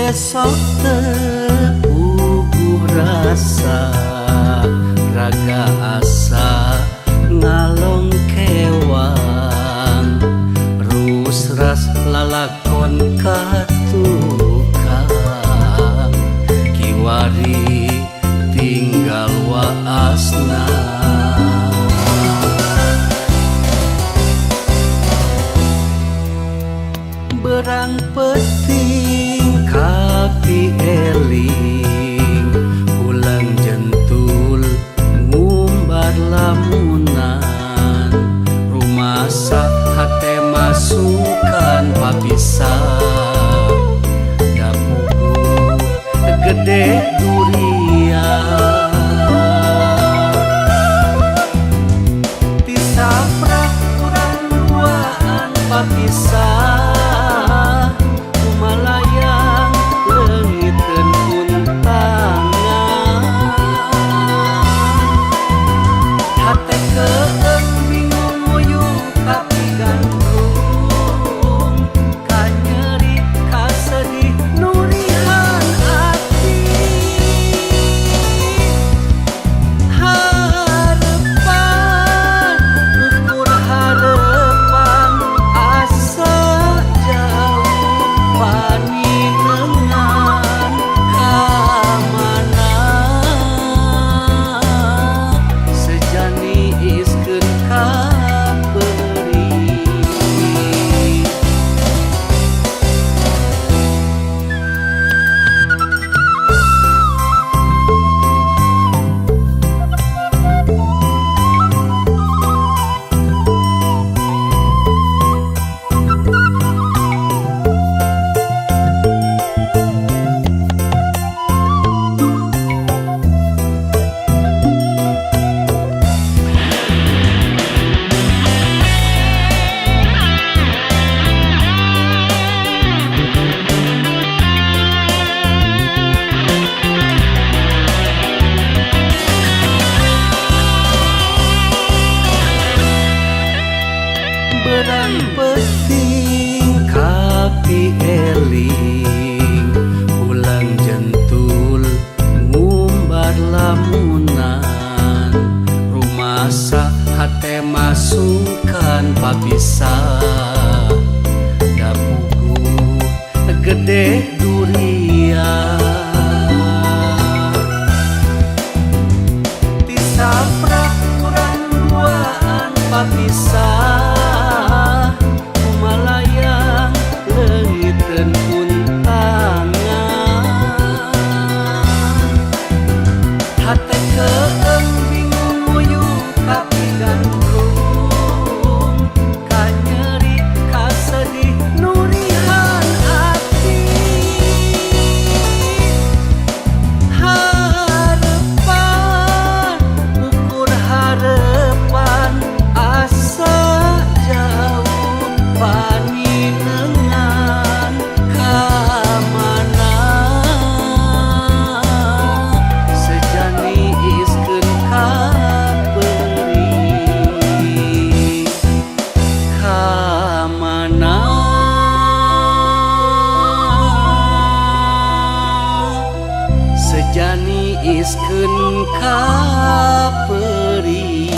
besok teguh rasa raga asa ngalong kewang rusras lalakon katukang kiwari tinggal waasna berang peting kapi eling ulang jentul ngumbar lamunan rumah hate masukan papisah dapuku gede durian tisaprak kurang duaan papisah berang peting kapi eling ulang jentul ngumbar lamunan rumah hate masukan papisah dapuku gede durian tisaprak kurang duaan papisah sejani iskeun ka peri